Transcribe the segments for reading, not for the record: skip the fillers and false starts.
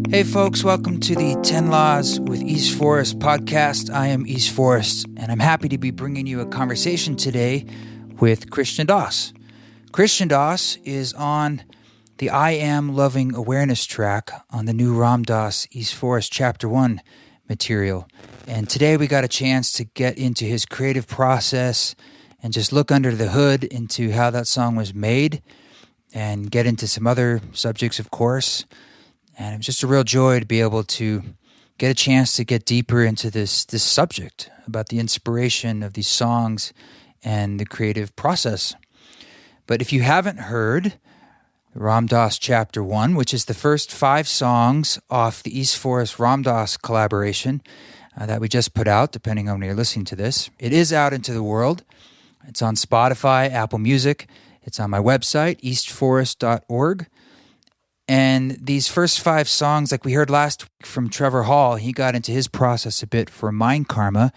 Hey folks, welcome to the 10 Laws with East Forest podcast. I am East Forest, and I'm happy to be bringing you a conversation today with Krishna Das. Krishna Das is on the I Am Loving Awareness track on the new Ram Dass East Forest Chapter 1 material. And today we got a chance to get into his creative process and just look under the hood into how that song was made and get into some other subjects, of course. And it was just a real joy to be able to get a chance to get deeper into this subject about the inspiration of these songs and the creative process. But if you haven't heard Ram Dass Chapter 1, which is the first 5 songs off the East Forest Ram Dass collaboration that we just put out, depending on when you're listening to this, it is out into the world. It's on Spotify, Apple Music. It's on my website, eastforest.org. And these first 5 songs, like we heard last week from Trevor Hall, he got into his process a bit for Mind Karma.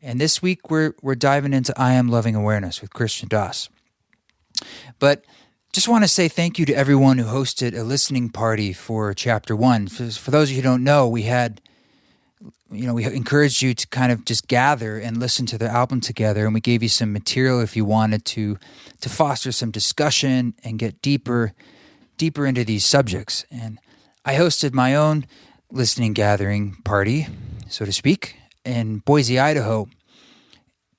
And this week we're diving into I Am Loving Awareness with Krishna Das. But just want to say thank you to everyone who hosted a listening party for Chapter 1. For those of you who don't know, we encouraged you to kind of just gather and listen to the album together, and we gave you some material if you wanted to foster some discussion and get deeper into these subjects. And I hosted my own listening gathering party, so to speak, in Boise, Idaho.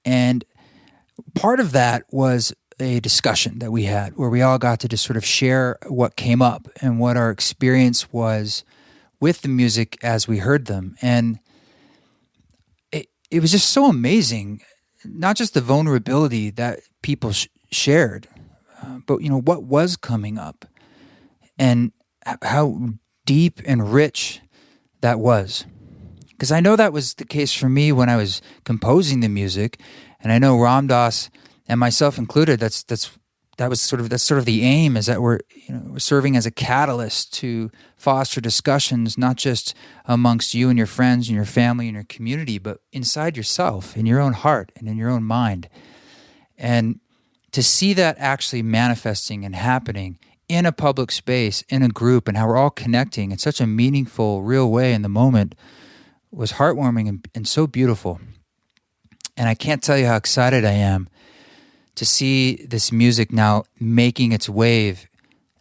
And part of that was a discussion that we had where we all got to just sort of share what came up and what our experience was with the music as we heard them. And it was just so amazing, not just the vulnerability that people shared, but what was coming up and how deep and rich that was. Because I know that was the case for me when I was composing the music, and I know Ram Dass and myself included. That's sort of the aim, is that we're serving as a catalyst to foster discussions, not just amongst you and your friends and your family and your community, but inside yourself, in your own heart and in your own mind. And to see that actually manifesting and happening in a public space, in a group, and how we're all connecting in such a meaningful, real way in the moment was heartwarming and so beautiful. And I can't tell you how excited I am to see this music now making its wave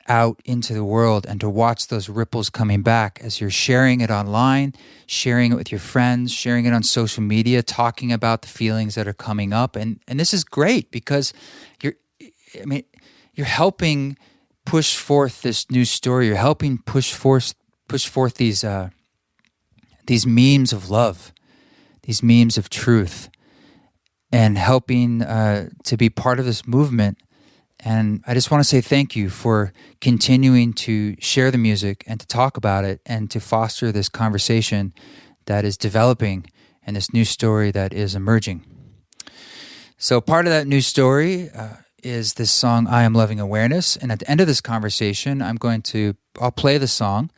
out into the world and to watch those ripples coming back as you're sharing it online, sharing it with your friends, sharing it on social media, talking about the feelings that are coming up. And this is great because you're helping push forth this new story. You're helping push forth these memes of love, these memes of truth, and helping to be part of this movement. And I just want to say thank you for continuing to share the music and to talk about it and to foster this conversation that is developing and this new story that is emerging. So part of that new story is this song, I Am Loving Awareness. And at the end of this conversation, I'll play the song.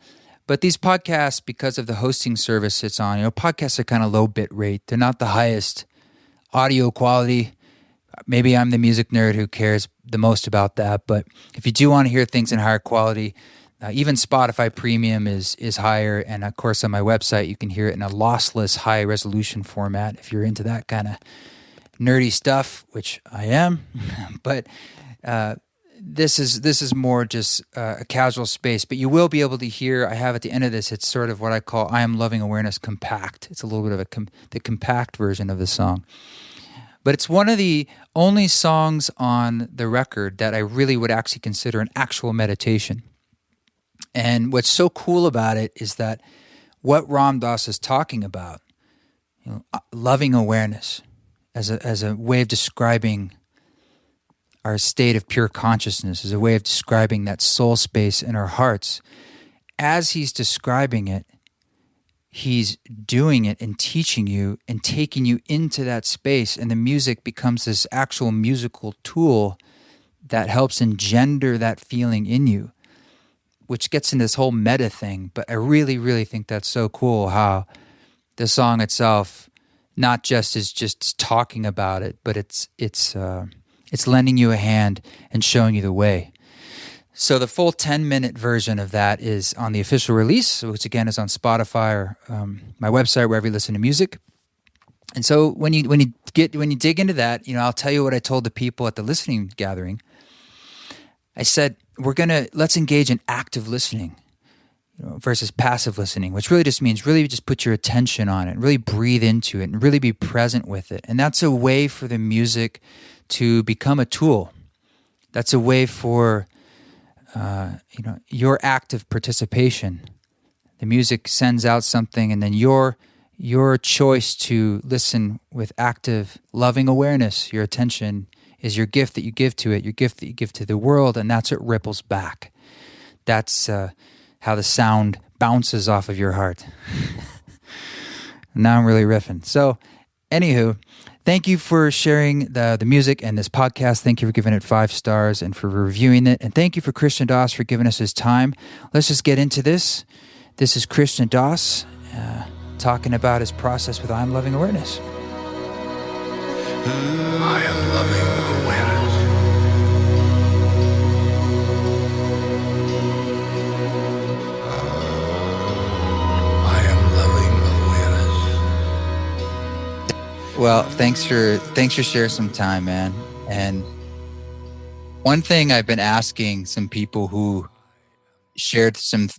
But these podcasts, because of the hosting service it's on, podcasts are kind of low bit rate. They're not the highest audio quality. Maybe I'm the music nerd who cares the most about that. But if you do want to hear things in higher quality, even Spotify Premium is higher. And of course, on my website, you can hear it in a lossless, high resolution format if you're into that kind of nerdy stuff, which I am. But this is more just a casual space. But you will be able to hear, I have at the end of this, it's sort of what I call I Am Loving Awareness Compact. It's a little bit of the compact version of the song. But it's one of the only songs on the record that I really would actually consider an actual meditation. And what's so cool about it is that what Ram Dass is talking about, loving awareness as a way of describing our state of pure consciousness, as a way of describing that soul space in our hearts. As he's describing it, he's doing it and teaching you and taking you into that space, and the music becomes this actual musical tool that helps engender that feeling in you, which gets into this whole meta thing. But I really, really think that's so cool how the song itself not just is just talking about it, but it's lending you a hand and showing you the way. So the full 10-minute version of that is on the official release, which again is on Spotify or my website, wherever you listen to music. And so when you dig into that, I'll tell you what I told the people at the listening gathering. I said, let's engage in active listening, versus passive listening, which really just means really just put your attention on it, really breathe into it, and really be present with it. And that's a way for the music to become a tool. That's a way for your active participation. The music sends out something, and then your choice to listen with active, loving awareness, your attention, is your gift that you give to it, your gift that you give to the world, and that's what ripples back. That's how the sound bounces off of your heart. Now I'm really riffing. So, anywho, thank you for sharing the music and this podcast. Thank you for giving it 5 stars and for reviewing it. And thank you for Krishna Das for giving us his time. Let's just get into this. This is Krishna Das talking about his process with I'm Loving Awareness. I am loving awareness. I am loving awareness. Well, thanks for sharing some time, man. And one thing I've been asking some people who shared some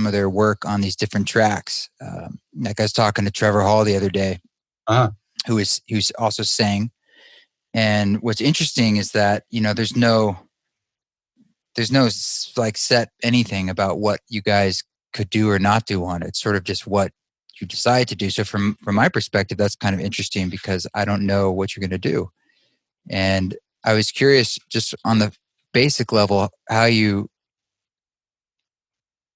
of their work on these different tracks, like I was talking to Trevor Hall the other day, who's also sang. And what's interesting is that there's no like set anything about what you guys could do or not do on it. It's sort of just what you decide to do. So from my perspective, that's kind of interesting because I don't know what you're going to do. And I was curious, just on the basic level, how you,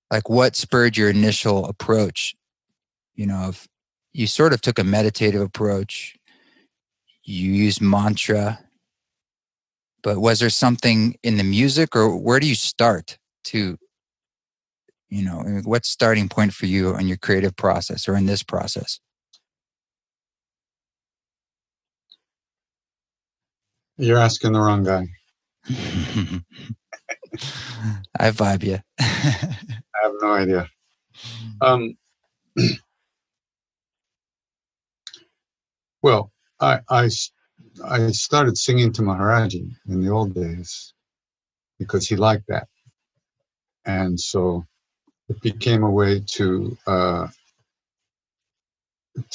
like, what spurred your initial approach? If you sort of took a meditative approach, you used mantra, but was there something in the music, or where do you start to, what's starting point for you on your creative process or in this process? You're asking the wrong guy. I vibe you. I have no idea. Well, I started singing to Maharaj-ji in the old days because he liked that. And so it became a way to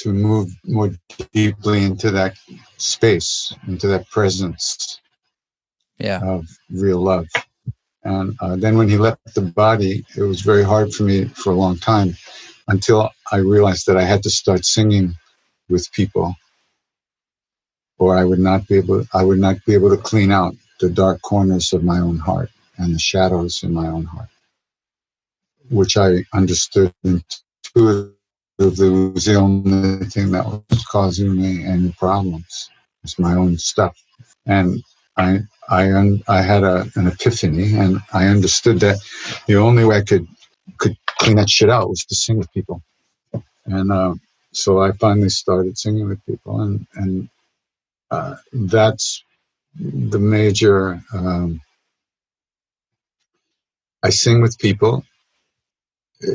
move more deeply into that space, into that presence of real love. And then when he left the body, it was very hard for me for a long time until I realized that I had to start singing with people, or I would not be able to clean out the dark corners of my own heart and the shadows in my own heart, which I understood intuitively was the only thing that was causing me any problems. It's my own stuff. And I had an epiphany, and I understood that the only way I could clean that shit out was to sing with people. And so I finally started singing with people, and that's the major. I sing with people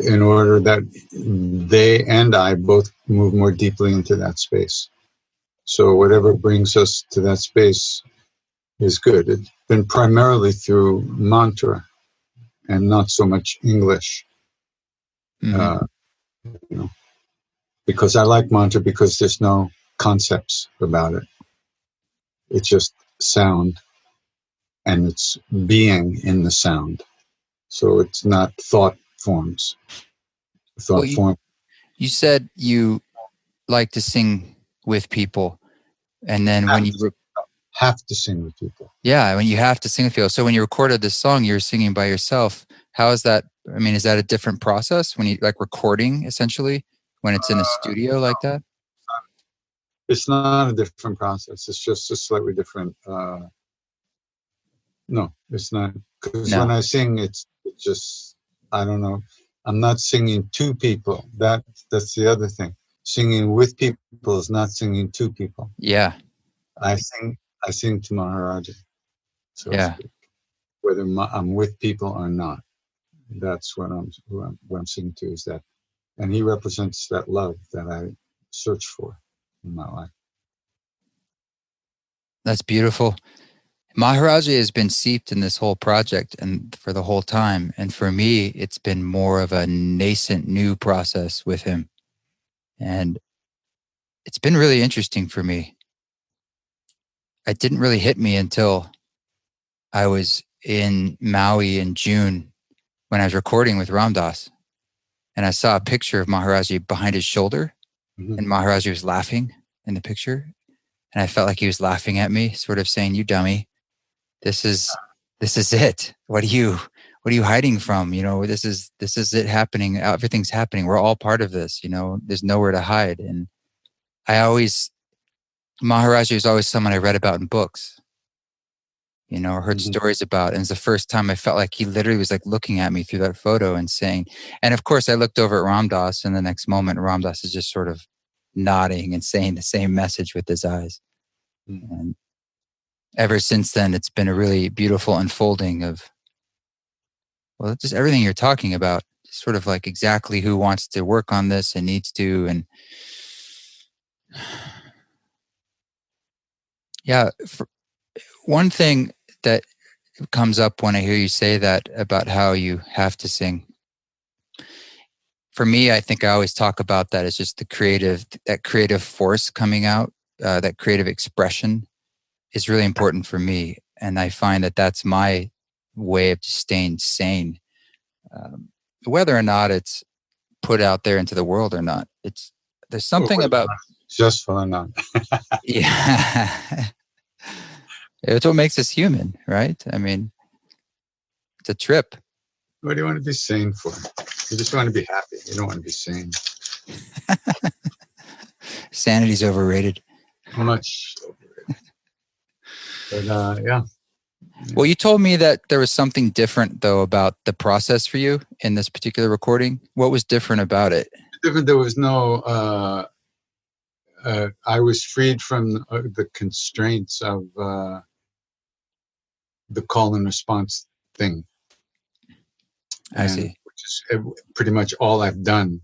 in order that they and I both move more deeply into that space. So whatever brings us to that space is good. It's been primarily through mantra and not so much English. Because I like mantra because there's no concepts about it. It's just sound, and it's being in the sound. So it's not thought forms. You said you like to sing with people, and then when you have to sing with people. Yeah, when you have to sing with people. So when you recorded this song, you were singing by yourself. How is that? I mean, is that a different process when you like recording essentially when it's in a studio like that? It's not a different process. It's just a slightly different. No, it's not. Because when I sing, it's just, I don't know. I'm not singing to people. That's the other thing. Singing with people is not singing to people. Yeah. I sing to Maharaj-ji. So to speak. whether I'm with people or not. That's what I'm singing to, is that. And he represents that love that I search for in my life. That's beautiful. Maharaj-ji has been seeped in this whole project and for the whole time. And for me, it's been more of a nascent new process with him. And it's been really interesting for me. It didn't really hit me until I was in Maui in June when I was recording with Ram Dass. And I saw a picture of Maharaj-ji behind his shoulder. Mm-hmm. And Maharaj-ji was laughing in the picture. And I felt like he was laughing at me, sort of saying, "You dummy. This is it. What are you hiding from? You know, this is it happening. Everything's happening. We're all part of this, you know, there's nowhere to hide." And Maharaj-ji was always someone I read about in books, you know, or heard stories about. And it's the first time I felt like he literally was like looking at me through that photo and saying, and of course I looked over at Ram Dass, and the next moment Ram Dass is just sort of nodding and saying the same message with his eyes. And ever since then, it's been a really beautiful unfolding of, well, just everything you're talking about, sort of like exactly who wants to work on this and needs to. And yeah, one thing that comes up when I hear you say that about how you have to sing, for me, I think I always talk about that as just that creative force coming out, that creative expression is really important for me. And I find that that's my way of just staying sane. Whether or not it's put out there into the world or not, there's something about just for not. Yeah. It's what makes us human, right? I mean, it's a trip. What do you want to be sane for? You just want to be happy. You don't want to be sane. Sanity's overrated. Much overrated. But yeah. Well, you told me that there was something different, though, about the process for you in this particular recording. What was different about it? There was no... I was freed from the constraints of the call and response thing. I see. Which is pretty much all I've done.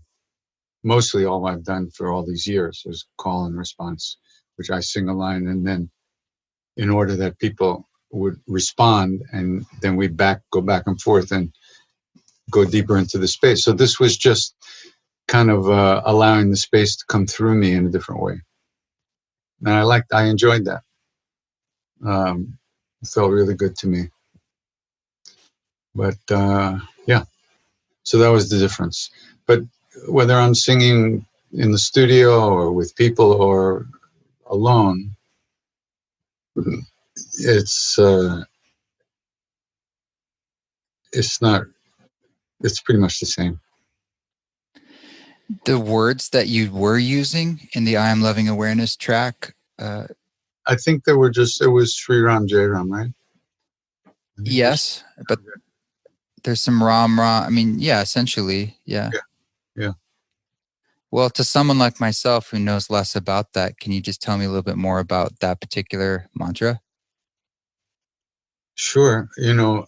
Mostly all I've done for all these years is call and response, which I sing a line, and then in order that people would respond, and then we go back and forth and go deeper into the space. So this was just kind of allowing the space to come through me in a different way. And I enjoyed that. It felt really good to me. But yeah, so that was the difference. But whether I'm singing in the studio or with people or alone, it's pretty much the same. The words that you were using in the I Am Loving Awareness track? I think it was Sri Ram Jai Ram, right? Yes, but there's some Ram. I mean, yeah, essentially, yeah. Yeah. Well, to someone like myself who knows less about that, can you just tell me a little bit more about that particular mantra? Sure. You know,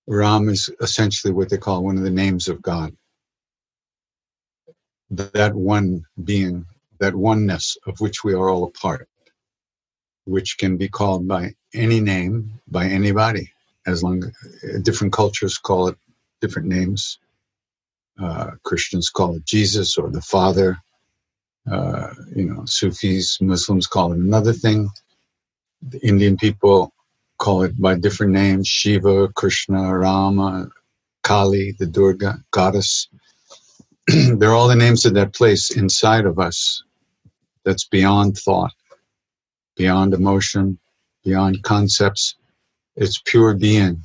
Ram is essentially what they call one of the names of God. That one being, that oneness of which we are all a part, which can be called by any name, by anybody, as long as different cultures call it different names. Christians call it Jesus or the Father. Sufis, Muslims call it another thing. The Indian people call it by different names: Shiva, Krishna, Rama, Kali, the Durga goddess. They're all the names of that place inside of us that's beyond thought, beyond emotion, beyond concepts. It's pure being.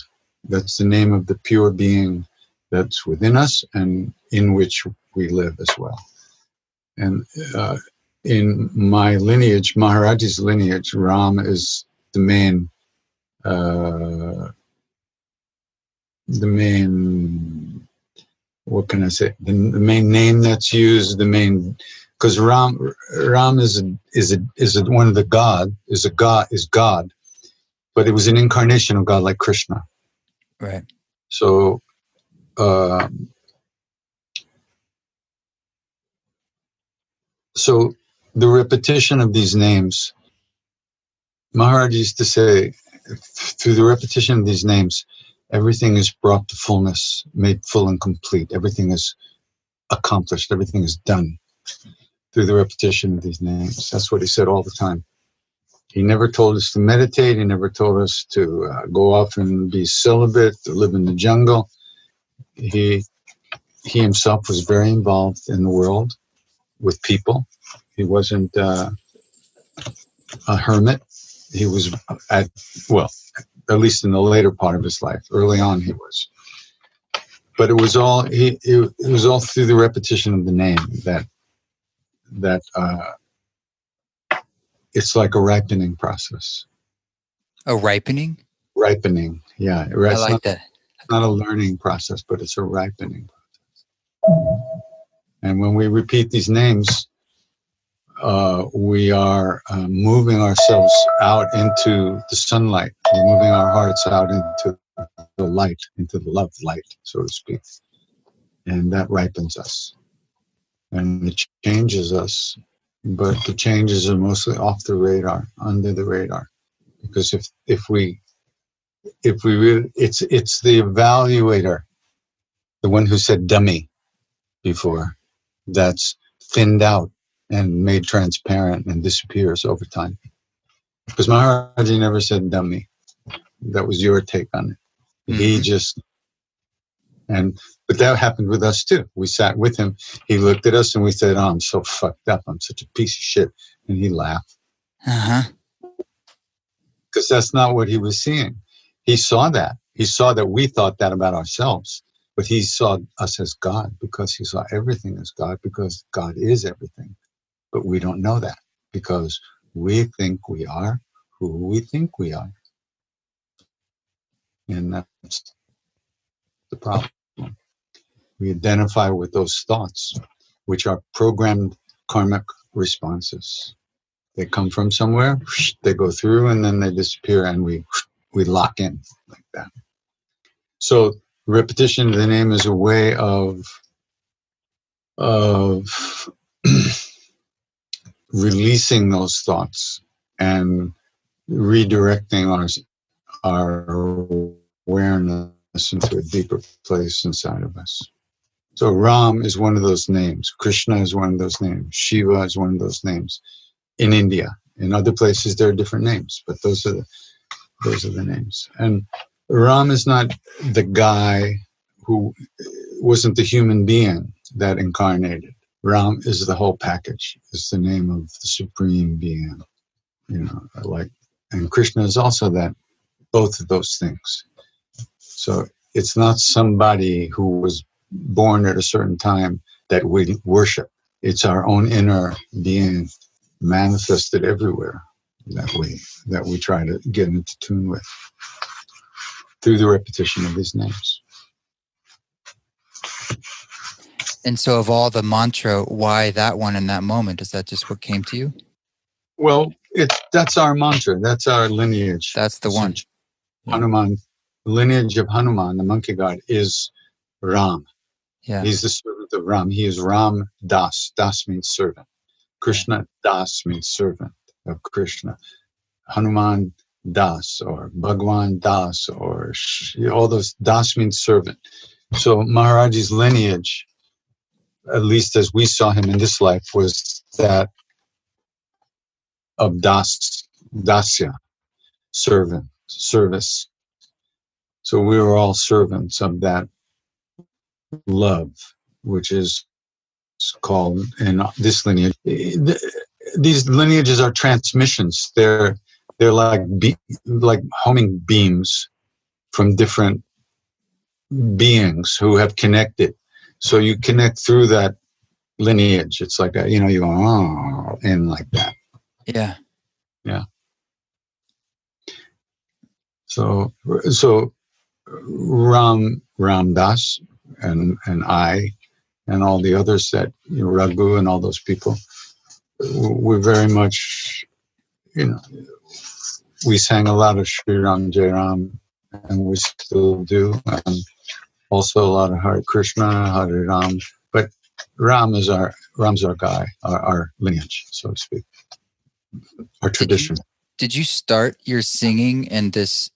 That's the name of the pure being that's within us and in which we live as well. And in my lineage, Maharaj-ji's lineage, Ram is the main, what can I say? The main name that's used, the main because Ram is one of the God, but it was an incarnation of God like Krishna. Right. So so the repetition of these names, Maharaj used to say, through the repetition of these names, everything is brought to fullness, made full and complete. Everything is accomplished. Everything is done through the repetition of these names. That's what he said all the time. He never told us to meditate. He never told us to go off and be celibate, to live in the jungle. He himself was very involved in the world with people. He wasn't a hermit. He was at least in the later part of his life. Early on, he was. But it was all it was all through the repetition of the name that it's like a ripening process. A ripening? Ripening, yeah. I like that. It's not a learning process, but it's a ripening process. And when we repeat these names, we are moving ourselves out into the sunlight. We're moving our hearts out into the light, into the love light, so to speak. And that ripens us. And it changes us. But the changes are mostly off the radar, under the radar. Because if we really, it's the evaluator, the one who said dummy before, that's thinned out and made transparent and disappears over time. Because Maharaj-ji never said dummy. That was your take on it. Mm-hmm. He just, but that happened with us too. We sat with him. He looked at us and we said, "Oh, I'm so fucked up. I'm such a piece of shit." And he laughed. Uh-huh. Because that's not what he was seeing. He saw that. He saw that we thought that about ourselves. But he saw us as God because he saw everything as God, because God is everything. But we don't know that because we think we are who we think we are. And that's the problem. We identify with those thoughts, which are programmed karmic responses. They come from somewhere, they go through, and then they disappear, and we lock in like that. So repetition of the name is a way of releasing those thoughts and redirecting our awareness into a deeper place inside of us. So Ram is one of those names. Krishna is one of those names. Shiva is one of those names. In India, in other places, there are different names, but those are the names. And Ram is not the guy who wasn't the human being that incarnated. Ram is the whole package. It's the name of the supreme being, and Krishna is also that, both of those things. So it's not somebody who was born at a certain time that we worship. It's our own inner being manifested everywhere that we try to get into tune with through the repetition of these names. And so of all the mantra, why that one in that moment? Is that just what came to you? Well, that's our mantra. That's our lineage. That's the one. Hanuman, the lineage of Hanuman, the monkey god, is Ram. Yeah. He's the servant of Ram. He is Ram Das. Das means servant. Krishna Das means servant of Krishna. Hanuman Das or Bhagwan Das or all those. Das means servant. So Maharaj-ji's lineage, at least as we saw him in this life, was that of Dasya, servant, service. So we were all servants of that love, which is called in this lineage. These lineages are transmissions. They're like homing beams from different beings who have connected. So you connect through that lineage. It's like you go in like that. Yeah. Yeah. So Ram Das and I and all the others that, Raghu and all those people, were very much, we sang a lot of Sri Ram Jai Ram, and we still do, and also a lot of Hare Krishna, Hare Ram, but Ram's our guy, our lineage, so to speak, our tradition. Did you start your singing and this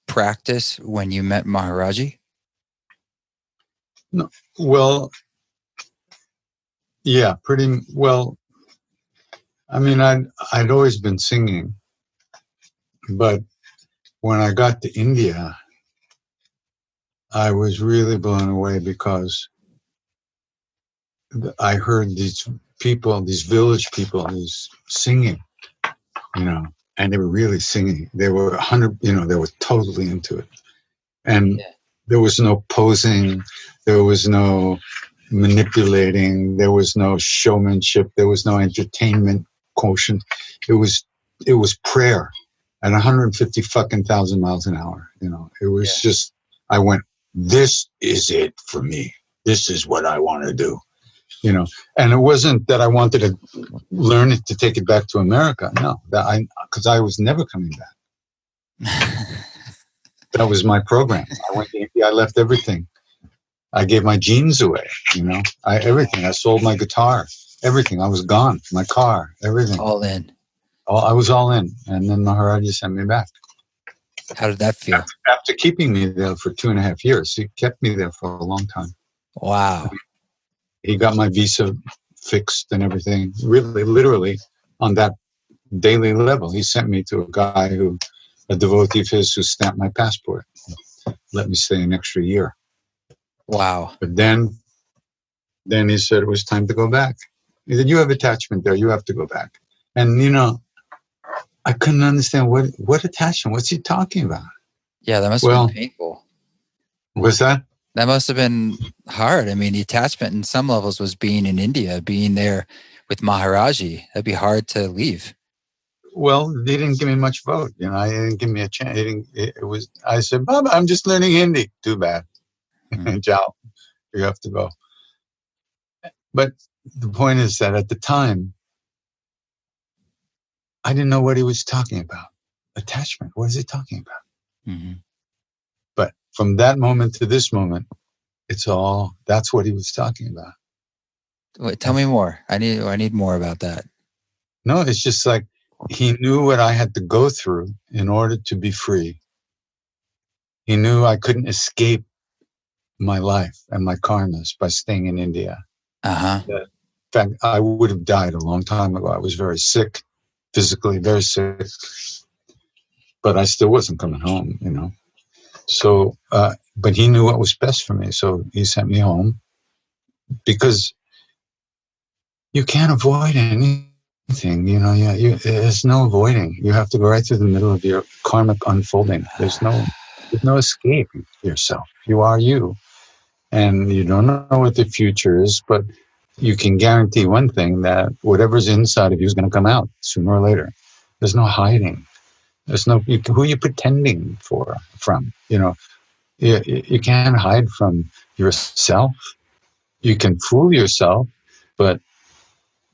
practice when you met Maharaj-ji? No, well, yeah, pretty well. I mean, I'd always been singing, but when I got to India, I was really blown away because I heard these people, these village people, these singing, and they were really singing. They were 100, they were totally into it. And there was no posing, there was no manipulating, there was no showmanship, there was no entertainment quotient. It was prayer at 150 fucking thousand miles an hour. It was just, I went, this is it for me. This is what I want to do. And it wasn't that I wanted to learn it to take it back to America. No, because I was never coming back. That was my program. I went to India. I left everything. I gave my jeans away. Everything. I sold my guitar. Everything. I was gone. My car. Everything. All in. I was all in. And then Maharaj-ji sent me back. How did that feel? After keeping me there for 2.5 years, he kept me there for a long time. Wow. He got my visa fixed and everything, really, literally, on that daily level. He sent me to a devotee of his who stamped my passport. Let me stay an extra year. Wow. But then he said it was time to go back. He said, you have attachment there, you have to go back. And, I couldn't understand what attachment, what's he talking about? Yeah, that must have been painful. Was that? That must have been hard. I mean, the attachment in some levels was being in India, being there with Maharaj-ji. That'd be hard to leave. Well, they didn't give me much vote. They didn't give me a chance. I said, Baba, I'm just learning Hindi. Too bad. Ciao. You have to go. But the point is that at the time, I didn't know what he was talking about. Attachment. What is he talking about? Mm-hmm. But from that moment to this moment, that's what he was talking about. Wait, tell me more. I need more about that. No, it's just like he knew what I had to go through in order to be free. He knew I couldn't escape my life and my karmas by staying in India. Uh-huh. In fact, I would have died a long time ago. I was very sick, physically very sick, but I still wasn't coming home, So, but he knew what was best for me. So he sent me home because you can't avoid anything, there's no avoiding. You have to go right through the middle of your karmic unfolding. There's no escape yourself. You are you. And you don't know what the future is, but you can guarantee one thing, that whatever's inside of you is going to come out sooner or later. There's no hiding. There's no, who are you pretending from? You can't hide from yourself. You can fool yourself, but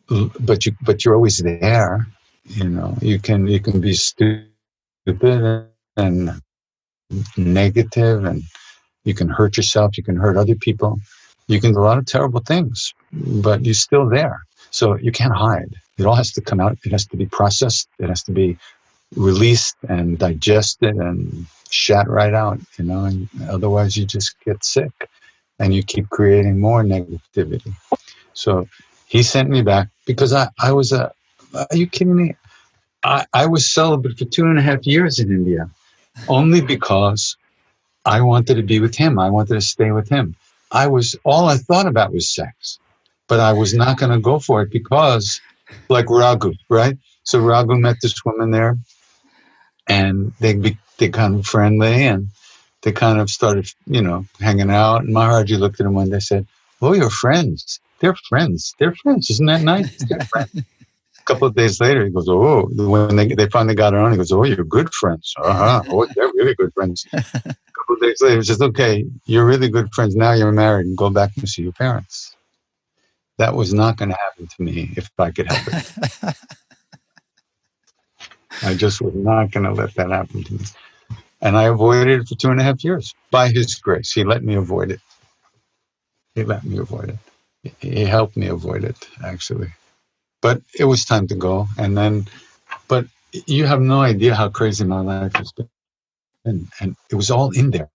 you're always there. You can be stupid and negative, and you can hurt yourself. You can hurt other people. You can do a lot of terrible things, but you're still there. So you can't hide. It all has to come out. It has to be processed. It has to be released and digested and shat right out, and otherwise you just get sick and you keep creating more negativity. So he sent me back because I was are you kidding me? I was celibate for 2.5 years in India, only because I wanted to be with him. I wanted to stay with him. All I thought about was sex, but I was not going to go for it because, like Raghu, right? So Raghu met this woman there, and they kind of friendly, and they kind of started, hanging out. And Maharaj-ji looked at him one day and said, "Oh, you're friends. They're friends. They're friends. Isn't that nice? They're friends." A couple of days later, he goes, "Oh," when they finally got around, he goes, "Oh, you're good friends. Uh-huh. Oh, they're really good friends." A couple of days later, he says, okay, you're really good friends. Now you're married and go back and see your parents. That was not going to happen to me if I could help it. I just was not going to let that happen to me. And I avoided it for 2.5 years. By his grace, he let me avoid it. He let me avoid it. He helped me avoid it, actually. But it was time to go. And then, but you have no idea how crazy my life has been. And it was all in there.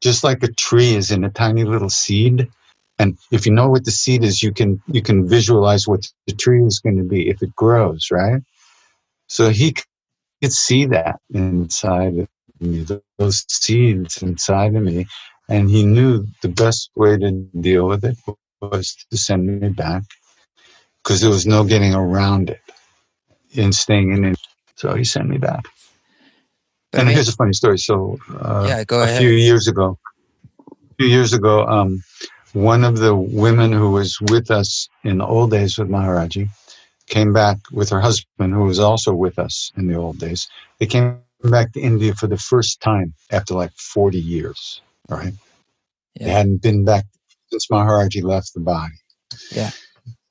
Just like a tree is in a tiny little seed. And if you know what the seed is, you can visualize what the tree is going to be if it grows, right? So he could see that inside of me, those seeds inside of me. And he knew the best way to deal with it was to send me back, because there was no getting around it in staying in it. So he sent me back. But and here's a funny story. So go ahead. A few years ago, one of the women who was with us in the old days with Maharaj-ji came back with her husband, who was also with us in the old days. They came back to India for the first time after like 40 years, right? Yeah. They hadn't been back since Maharaj-ji left the body. Yeah.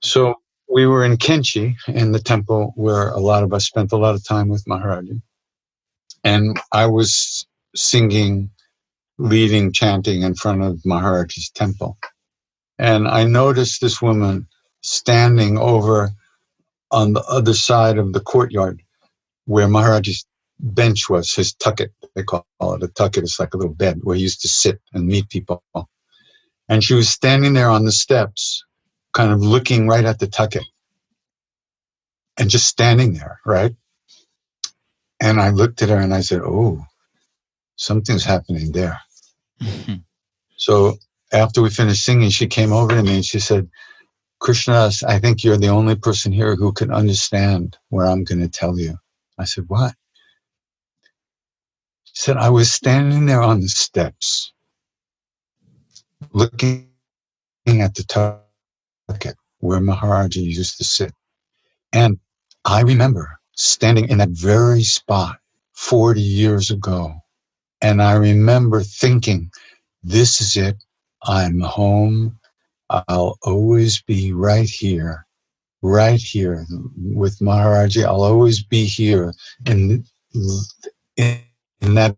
So we were in Kenchi, in the temple where a lot of us spent a lot of time with Maharaj-ji. And I was singing, leading, chanting in front of Maharaj-ji's temple. And I noticed this woman standing over on the other side of the courtyard where Maharaj's bench was, his tucket, they call it a tucket. It's like a little bed where he used to sit and meet people. And she was standing there on the steps, kind of looking right at the tucket and just standing there, right? And I looked at her and I said, oh, something's happening there. Mm-hmm. So after we finished singing, she came over to me and she said, Krishna, I think you're the only person here who can understand what I'm going to tell you. I said, what? She said, I was standing there on the steps, looking at the tucket where Maharaj-ji used to sit. And I remember standing in that very spot 40 years ago. And I remember thinking, this is it. I'm home. I'll always be right here with Maharaj-ji. I'll always be here in that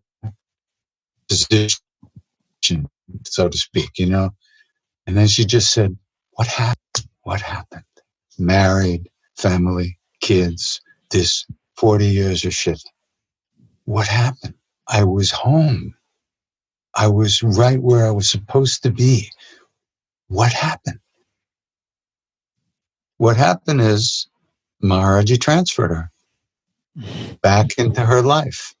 position, so to speak, you know. And then she just said, what happened? What happened? Married, family, kids, this 40 years of shit. What happened? I was home. I was right where I was supposed to be. What happened? What happened is Maharaj-ji transferred her back into her life,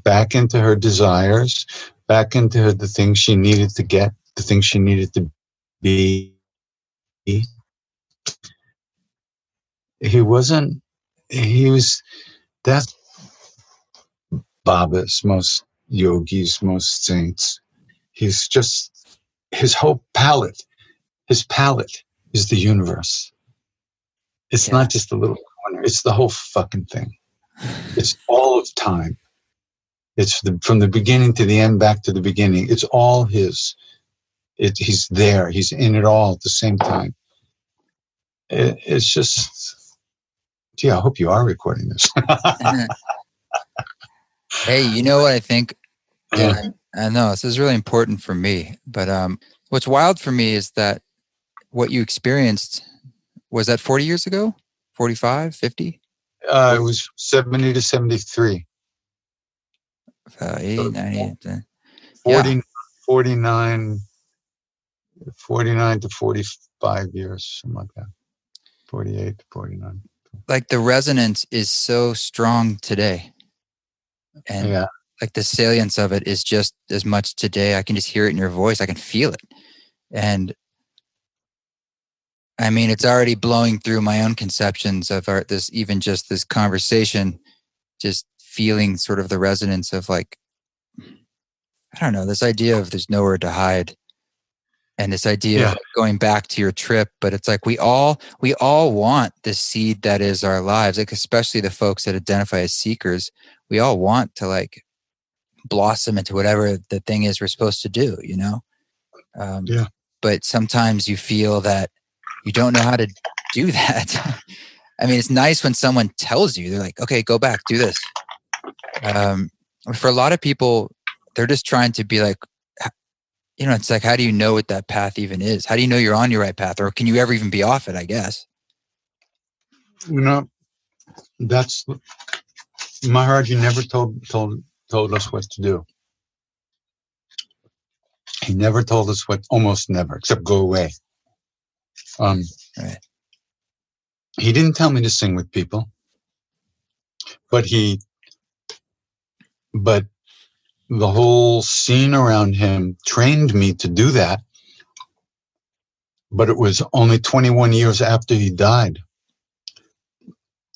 back into her desires, back into the things she needed to get, the things she needed to be. That's Baba's, most yogis, most saints. He's just, his palette is the universe. It's not just a little corner. It's the whole fucking thing. It's all of time. It's from the beginning to the end, back to the beginning. It's all his. He's there. He's in it all at the same time. It's just, gee, I hope you are recording this. Hey, you know what I think? I know this is really important for me, but what's wild for me is that what you experienced, was that 40 years ago? 45, 50? It was 70 to 73. 80, 90. 49 to 45 years, something like that. 48 to 49. Like the resonance is so strong today. And like the salience of it is just as much today. I can just hear it in your voice. I can feel it. And I mean, it's already blowing through my own conceptions of this conversation, just feeling sort of the resonance of like, I don't know, this idea of there's nowhere to hide. And this idea of like going back to your trip, but it's like we all want this seed that is our lives, like especially the folks that identify as seekers. We all want to like blossom into whatever the thing is we're supposed to do, you know? But sometimes you feel that you don't know how to do that. I mean, it's nice when someone tells you, they're like, okay, go back, do this. For a lot of people, they're just trying to be like, you know, it's like, how do you know what that path even is? How do you know you're on your right path? Or can you ever even be off it, I guess? You know, that's Maharaj-ji never told us what to do. He never told us almost never, except go away. Right. He didn't tell me to sing with people, but the whole scene around him trained me to do that. But it was only 21 years after he died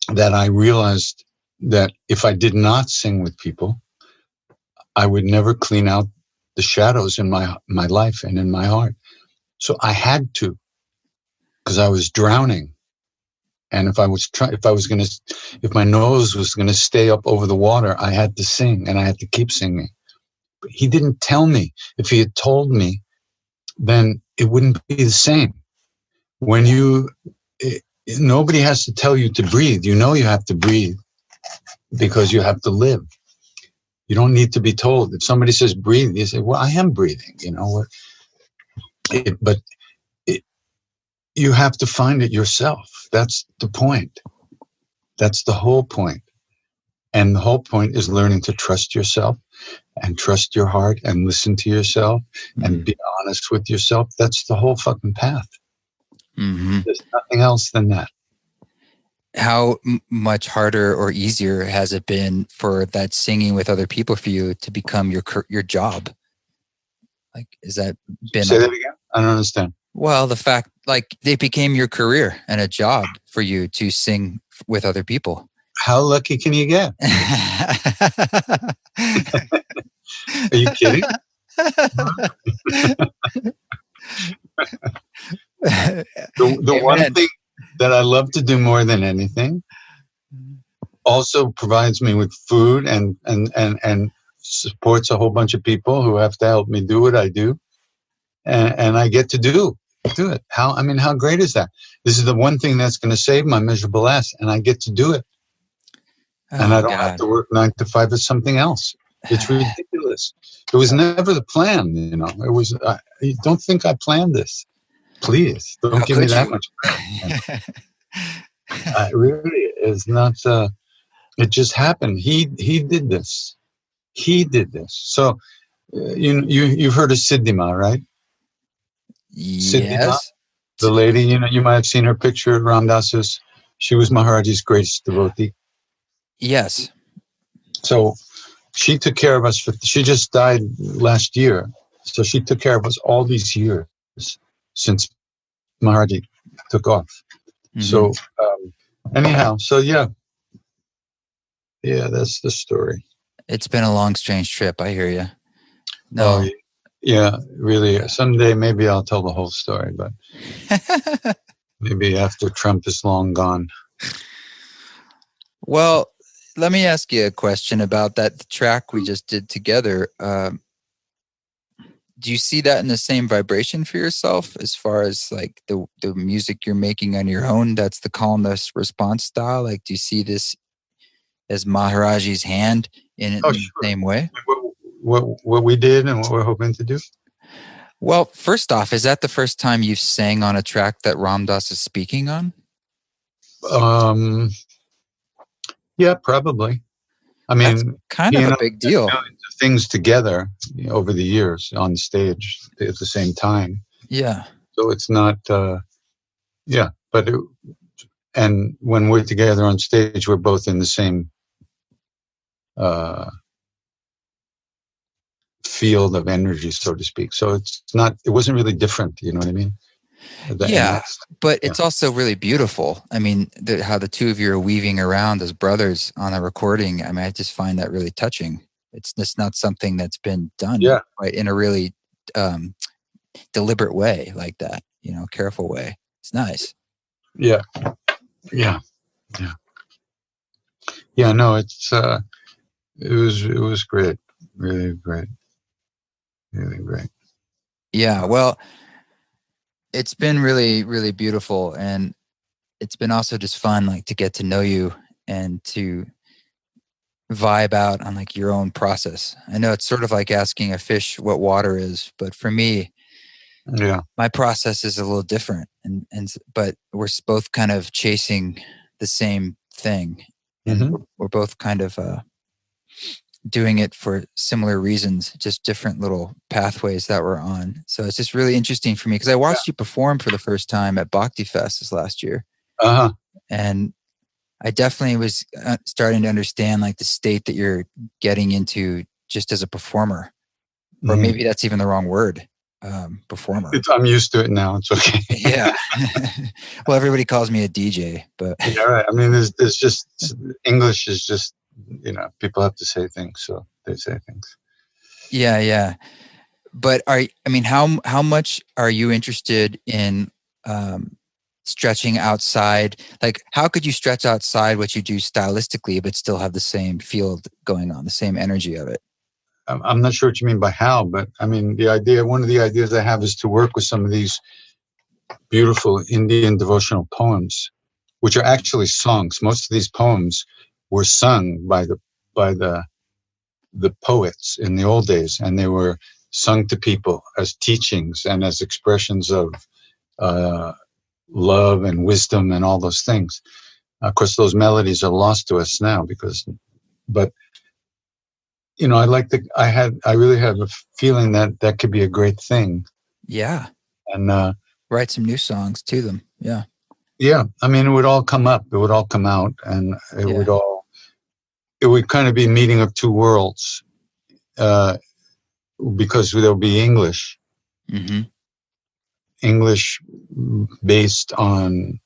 that I realized that if I did not sing with people, I would never clean out the shadows in my life and in my heart. So I had to, because I was drowning. And if my nose was going to stay up over the water, I had to sing, and I had to keep singing. But he didn't tell me. If he had told me, then it wouldn't be the same. When nobody has to tell you to breathe. You know you have to breathe because you have to live. You don't need to be told. If somebody says breathe, you say, well, I am breathing, you know. You have to find it yourself. That's the point. That's the whole point. And the whole point is learning to trust yourself and trust your heart and listen to yourself and be honest with yourself. That's the whole fucking path. Mm-hmm. There's nothing else than that. How much harder or easier has it been for that singing with other people for you to become your job? Like, is that been... Say that again? I don't understand. Well, the fact, like, it became your career and a job for you to sing with other people. How lucky can you get? Are you kidding? The one thing that I love to do more than anything also provides me with food and supports a whole bunch of people who have to help me do what I do. And I get to do it. How great is that? This is the one thing that's going to save my miserable ass, and I get to do it. And I don't have to work 9 to 5 at something else. It's ridiculous. It was never the plan, you know. It was. Don't think I planned this. Please don't give me that much credit. It really is not. It just happened. He did this. He did this. So you've heard of Siddhima, right? Yes. Siddhima, the lady, you know, you might have seen her picture at Ram Dass's. She was Maharajji's greatest devotee. Yes. So she took care of us. She just died last year. So she took care of us all these years since Maharajji took off. Mm-hmm. So anyhow, so yeah, that's the story. It's been a long, strange trip. I hear you. No. Oh, yeah, really. Someday maybe I'll tell the whole story, but maybe after Trump is long gone. Well, let me ask you a question about that track we just did together. Do you see that in the same vibration for yourself as far as like the music you're making on your own? That's the calmness response style. Like, do you see this as Maharajji's hand in the same way? What we did and what we're hoping to do? Well, first off, is that the first time you've sang on a track that Ram Dass is speaking on? Yeah, probably. I mean, that's kind of a big deal. Millions of things together over the years on stage at the same time. Yeah. So it's not. And when we're together on stage, we're both in the same field of energy, so to speak. So it's not. It wasn't really different. You know what I mean? But it's also really beautiful. I mean, how the two of you are weaving around as brothers on a recording. I mean, I just find that really touching. It's just not something that's been done right in a really deliberate way like that, you know, careful way. It's nice. Yeah. No, it was great. really great. Really great. Yeah, well, it's been really, really beautiful, and it's been also just fun, like, to get to know you and to vibe out on like your own process. I know it's sort of like asking a fish what water is, but for me, my process is a little different, and but we're both kind of chasing the same thing, and we're both kind of doing it for similar reasons, just different little pathways that we're on. So it's just really interesting for me because I watched you perform for the first time at Bhakti Fest this last year. And I definitely was starting to understand like the state that you're getting into just as a performer, or maybe that's even the wrong word, performer. I'm used to it now. It's okay. Yeah. Well, everybody calls me a DJ, but yeah, right. I mean, there's just English is just, people have to say things, so they say things. Yeah, yeah. But how much are you interested in stretching outside? Like, how could you stretch outside what you do stylistically, but still have the same field going on, the same energy of it? I'm not sure what you mean by how, but I mean, one of the ideas I have is to work with some of these beautiful Indian devotional poems, which are actually songs. Most of these poems were sung by the poets in the old days, and they were sung to people as teachings and as expressions of love and wisdom and all those things. Of course, those melodies are lost to us now but I really have a feeling that could be a great thing. Yeah. And write some new songs to them. Yeah. Yeah. I mean, it would all come up. It would all come out, and it would kind of be meeting of two worlds, because there'll be English. Mm-hmm. English based on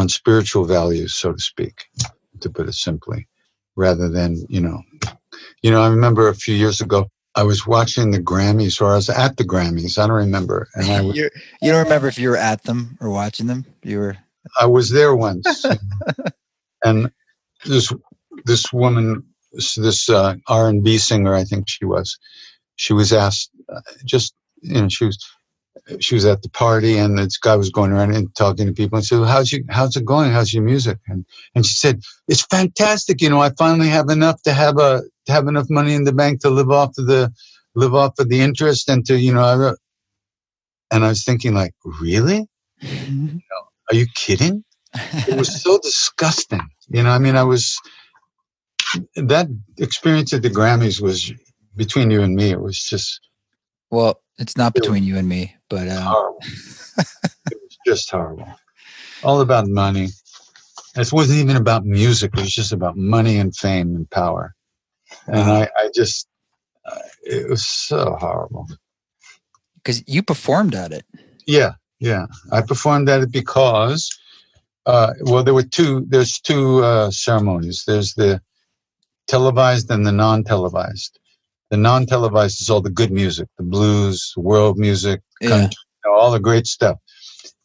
spiritual values, so to speak, to put it simply, rather than, I remember a few years ago, I was watching the Grammys, or I was at the Grammys. I don't remember. And you don't remember if you were at them or watching them? I was there once. And this woman, this R&B singer, I think she was asked, she was at the party, and this guy was going around and talking to people and said, well, how's it going? How's your music? And she said, it's fantastic. I finally have enough to have enough money in the bank to live off of the interest, and to, and I was thinking, like, really? Are you kidding? It was so disgusting. That experience at the Grammys was, between you and me, it was just. Well, it's not between you and me, but horrible. It was just horrible. All about money. It wasn't even about music. It was just about money and fame and power. And I just, it was so horrible. Because you performed at it. Yeah. I performed at it because, there's two ceremonies. There's the televised and the non-televised. The non-televised is all the good music, the blues, world music, country, all the great stuff.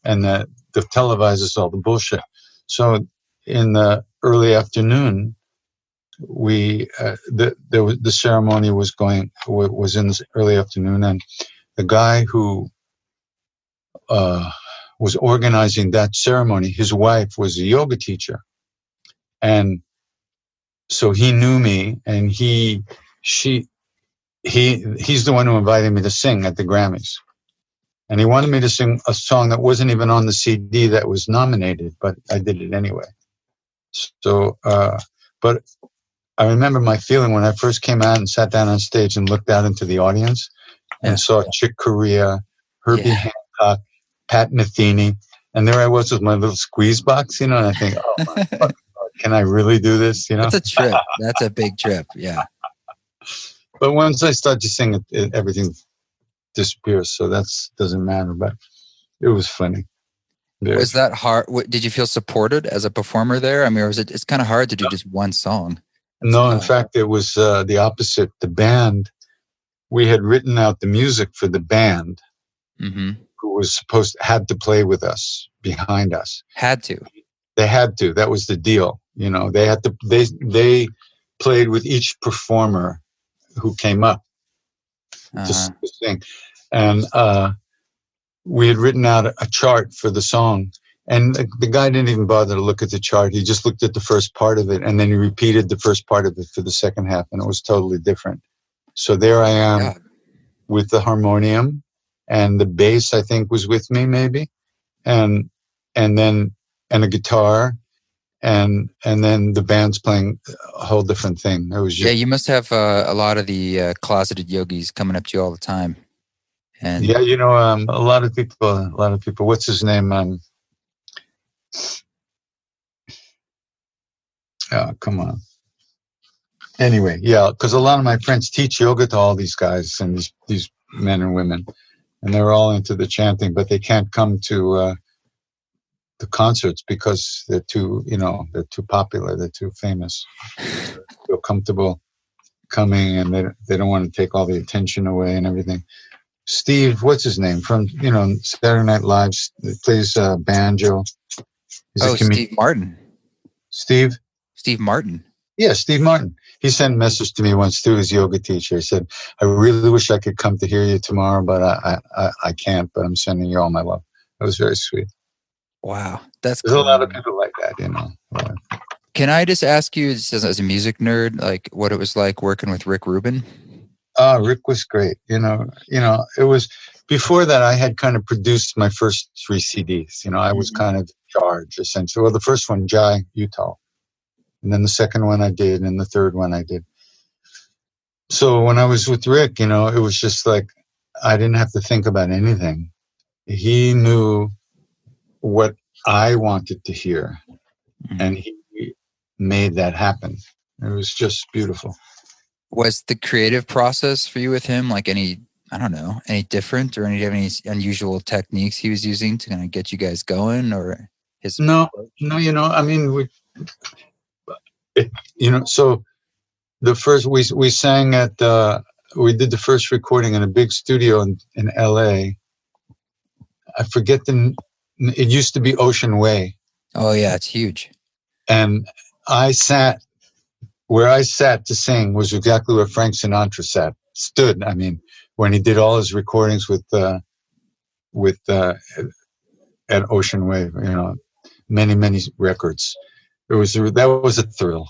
And the televised is all the bullshit. So in the early afternoon, the ceremony was in the early afternoon, and the guy who was organizing that ceremony, his wife was a yoga teacher. And so he knew me, and he's the one who invited me to sing at the Grammys. And he wanted me to sing a song that wasn't even on the CD that was nominated, but I did it anyway. So, but I remember my feeling when I first came out and sat down on stage and looked out into the audience and saw Chick Corea, Herbie Hancock, Pat Metheny, and there I was with my little squeeze box, and I think, oh my fucking God, can I really do this? That's a trip. That's a big trip. Yeah. But once I start to sing, everything disappears. So that doesn't matter. But it was funny. Was that hard? Did you feel supported as a performer there? I mean, or was it? It's kind of hard to do just one song. No, in fact, it was the opposite. The band, we had written out the music for the band, who had to play with us, behind us. Had to. They had to. That was the deal. You know, they played with each performer who came up to sing. And we had written out a chart for the song. And the guy didn't even bother to look at the chart. He just looked at the first part of it, and then he repeated the first part of it for the second half, and it was totally different. So there I am with the harmonium, and the bass, I think, was with me maybe, and then a guitar, and then the band's playing a whole different thing. It was just, you must have a lot of the closeted yogis coming up to you all the time. And yeah, you know, a lot of people. What's his name? Oh, come on. Anyway, yeah, because a lot of my friends teach yoga to all these guys and these men and women, and they're all into the chanting, but they can't come to the concerts because they're too popular, they're too famous. They're comfortable coming, and they don't want to take all the attention away and everything. Steve, what's his name, from Saturday Night Live, plays banjo. Steve Martin. Steve Martin. Yeah, Steve Martin. He sent a message to me once through his yoga teacher. He said, "I really wish I could come to hear you tomorrow, but I can't. But I'm sending you all my love." That was very sweet. Wow, there's cool. A lot of people like that, Can I just ask you, as a music nerd, like what it was like working with Rick Rubin? Rick was great. It was before that. I had kind of produced my first 3 CDs. I was kind of in charge, essentially. Well, the first one, Jai Uttal. And then the second one I did, and the third one I did. So when I was with Rick, it was just like I didn't have to think about anything. He knew what I wanted to hear, and he made that happen. It was just beautiful. Was the creative process for you with him like any different, or any unusual techniques he was using to kind of get you guys going, or his? No, I mean, so the first we sang at we did the first recording in a big studio in LA. I forget it used to be Ocean Way. Oh yeah, it's huge. And where I sat to sing was exactly where Frank Sinatra stood. I mean, when he did all his recordings at Ocean Way, many records. That was a thrill.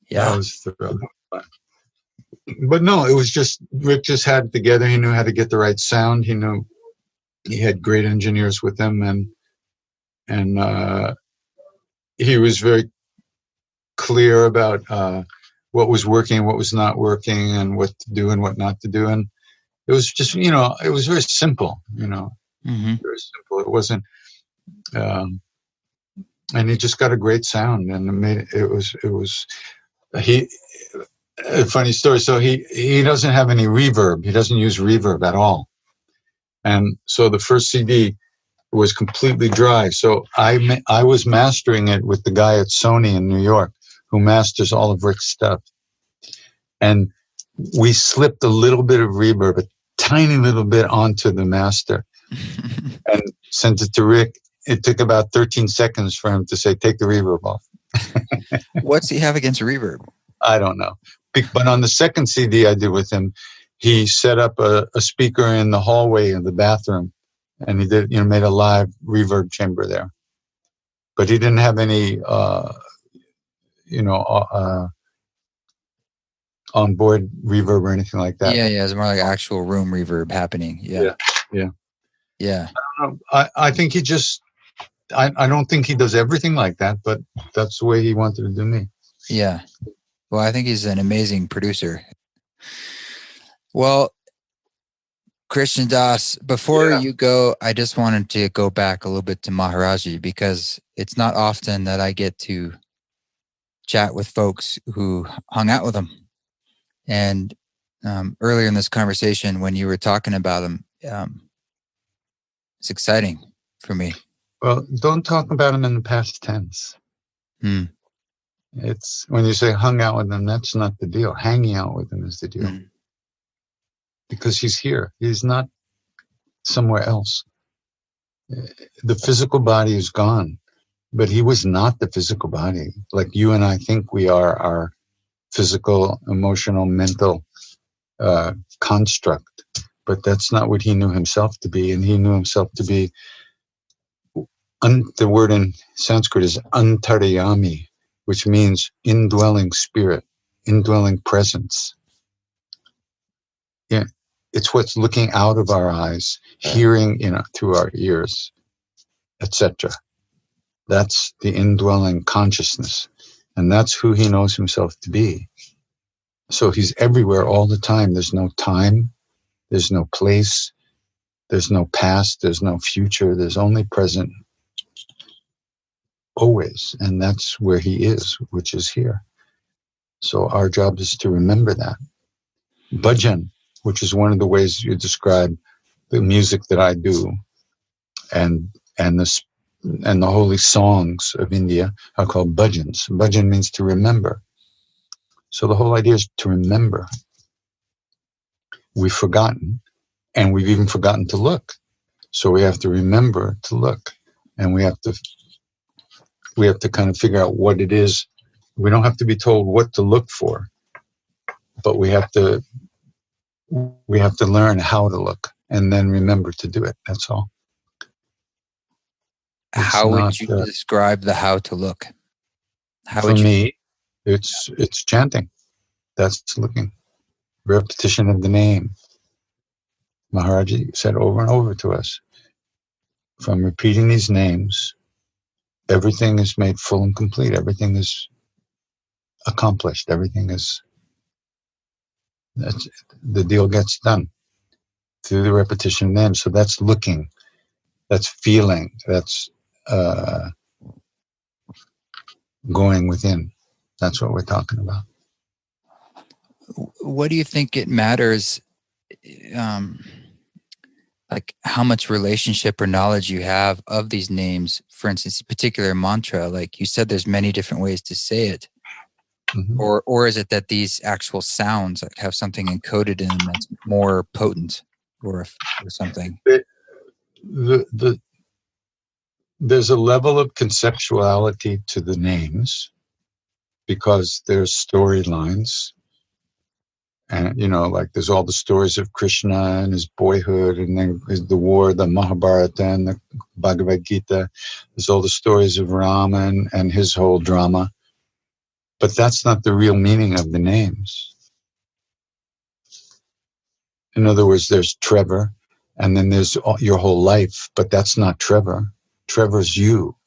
Yeah. That was a thrill. But no, it was just, Rick just had it together. He knew how to get the right sound. He knew he had great engineers with him, and he was very clear about what was working, what was not working, and what to do and what not to do. And it was just, it was very simple, very simple. It wasn't, and he just got a great sound, and a funny story. So he doesn't have any reverb. He doesn't use reverb at all. And so the first CD was completely dry. So I was mastering it with the guy at Sony in New York, who masters all of Rick's stuff. And we slipped a little bit of reverb, a tiny little bit, onto the master and sent it to Rick. It took about 13 seconds for him to say, "Take the reverb off." What's he have against reverb? I don't know. But on the second CD I did with him, he set up a speaker in the hallway of the bathroom, and he did, made a live reverb chamber there. But he didn't have any, on-board reverb or anything like that. Yeah, it's more like actual room reverb happening. Yeah. I don't know. I think he just, I don't think he does everything like that, but that's the way he wanted to do me. Yeah. Well, I think he's an amazing producer. Well, Krishna Das, before you go, I just wanted to go back a little bit to Maharaj-ji, because it's not often that I get to chat with folks who hung out with him. And earlier in this conversation, when you were talking about him, it's exciting for me. Well, don't talk about him in the past tense. It's when you say hung out with him, that's not the deal. Hanging out with him is the deal. Because he's here. He's not somewhere else. The physical body is gone. But he was not the physical body. Like you and I think we are our physical, emotional, mental construct. But that's not what he knew himself to be. And he knew himself to be, the word in Sanskrit is antaryami, which means indwelling spirit, indwelling presence. Yeah, it's what's looking out of our eyes, hearing through our ears, etc. That's the indwelling consciousness. And that's who he knows himself to be. So he's everywhere all the time. There's no time. There's no place. There's no past. There's no future. There's only present. Always. And that's where he is, which is here. So our job is to remember that. Bhajan, which is one of the ways you describe the music that I do, and the holy songs of India are called bhajans. Bhajan means to remember. So the whole idea is to remember. We've forgotten, and we've even forgotten to look. So we have to remember to look, and we have to kind of figure out what it is. We don't have to be told what to look for, but we have to learn how to look and then remember to do it. That's all. How would you describe the how to look? For me, it's chanting. That's looking. Repetition of the name. Maharaj-ji said over and over to us, from repeating these names, everything is made full and complete. Everything is accomplished. The deal gets done through the repetition of names. So that's looking. That's feeling. That's going within. That's what we're talking about. What do you think it matters, like how much relationship or knowledge you have of these names? For instance, a particular mantra, like you said, there's many different ways to say it. Mm-hmm. Or is it that these actual sounds have something encoded in them that's more potent or something? There's a level of conceptuality to the names because there's storylines. And, like there's all the stories of Krishna and his boyhood, and then the war, the Mahabharata and the Bhagavad Gita. There's all the stories of Rama and his whole drama. But that's not the real meaning of the names. In other words, there's Trevor, and then there's your whole life, but that's not Trevor. Trevor's you.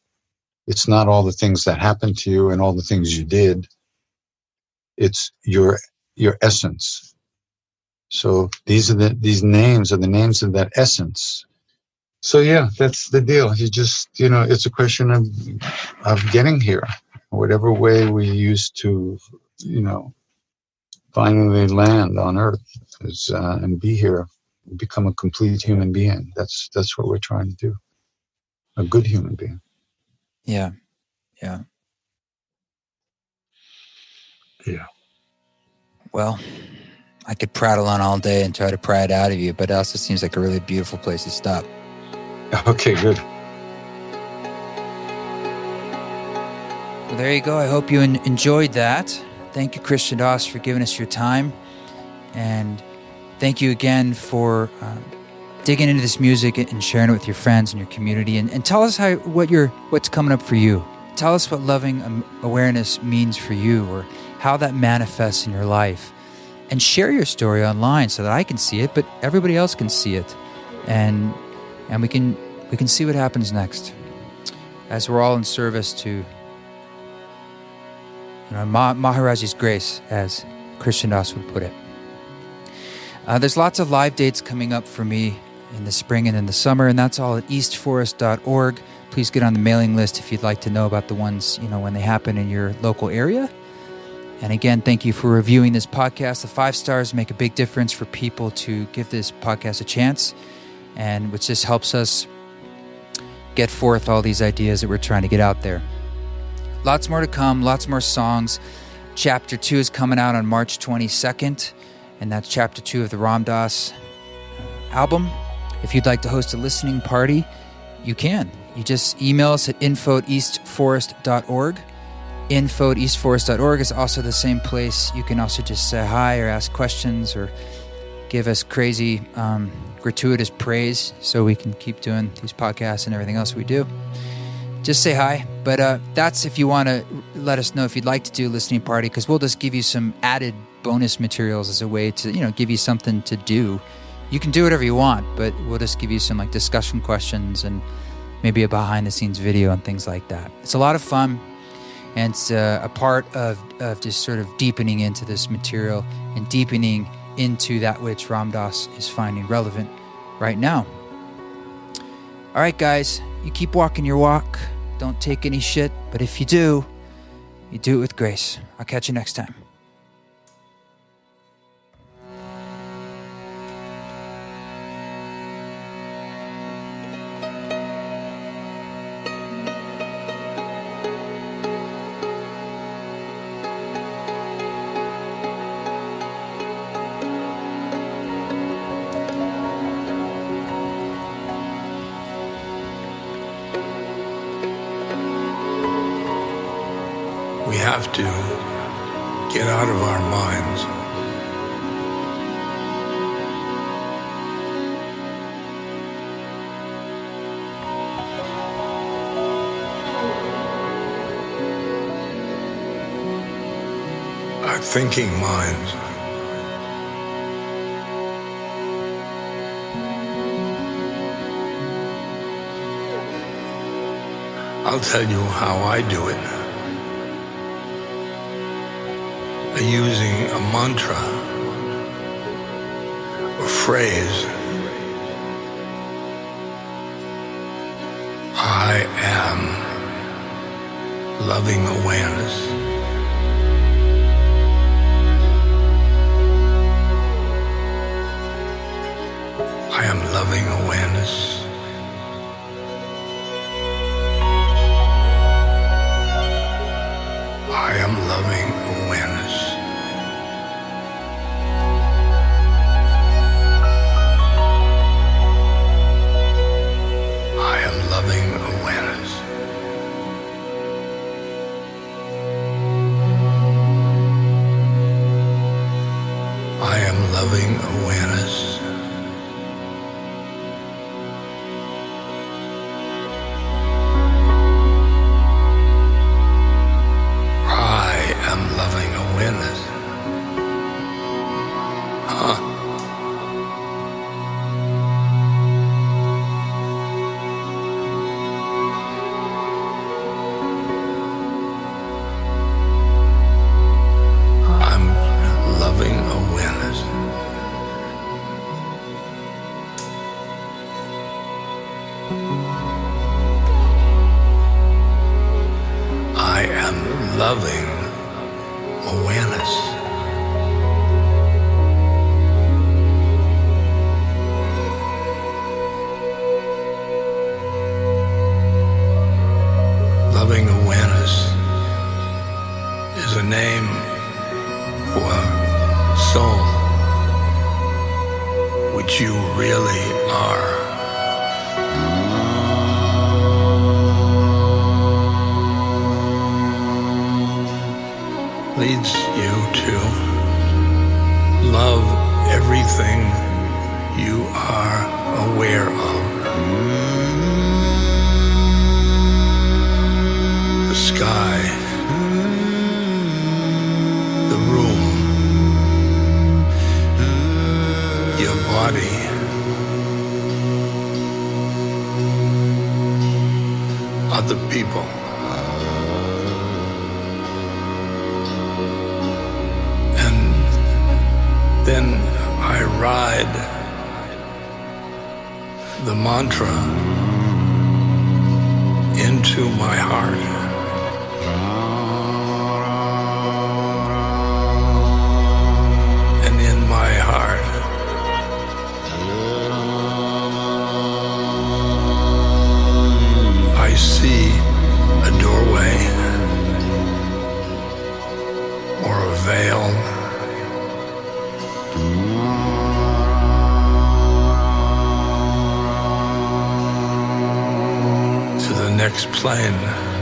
It's not all the things that happened to you and all the things you did. It's your essence. So these names are the names of that essence. So yeah, that's the deal. You just, it's a question of getting here, whatever way we used to, finally land on earth and be here, become a complete human being. That's what we're trying to do. A good human being. Yeah. Yeah. Yeah. Well, I could prattle on all day and try to pry it out of you, but it also seems like a really beautiful place to stop. Okay, good. Well, there you go. I hope you enjoyed that. Thank you, Krishna Das, for giving us your time. And thank you again for digging into this music and sharing it with your friends and your community. And tell us what's coming up for you. Tell us what loving awareness means for you, or how that manifests in your life. And share your story online so that I can see it, but everybody else can see it. And we can see what happens next, as we're all in service to Maharaj-ji's grace, as Krishna Das would put it. There's lots of live dates coming up for me in the spring and in the summer, and that's all at eastforest.org. Please get on the mailing list if you'd like to know about the ones, when they happen in your local area. And again, thank you for reviewing this podcast. The 5 stars make a big difference for people to give this podcast a chance, and which just helps us get forth all these ideas that we're trying to get out there. Lots more to come, lots more songs. Chapter 2 is coming out on March 22nd, and that's Chapter 2 of the Ram Dass album. If you'd like to host a listening party, you can. you just email us at info@eastforest.org. Info@eastforest.org is also the same place. You can also just say hi or ask questions or give us crazy, gratuitous praise so we can keep doing these podcasts and everything else we do. Just say hi. But that's if you want to let us know if you'd like to do a listening party, because we'll just give you some added bonus materials as a way to, give you something to do. You can do whatever you want, but we'll just give you some like discussion questions and maybe a behind the scenes video and things like that. It's a lot of fun, and it's a part of just sort of deepening into this material and deepening into that which Ram Dass is finding relevant right now. All right, guys, you keep walking your walk. Don't take any shit, but if you do, you do it with grace. I'll catch you next time. We have to get out of our minds. Our thinking minds. I'll tell you how I do it. Using a mantra or phrase. I am loving awareness. I am loving awareness. I am loving awareness. I am loving awareness. I am loving awareness. Loving awareness. Loving awareness is a name for soul, which you really are. Leads you to love everything you are aware of. The sky, the room, your body, other people. Then I ride the mantra into my heart. And in my heart, I see a doorway or a veil. To explain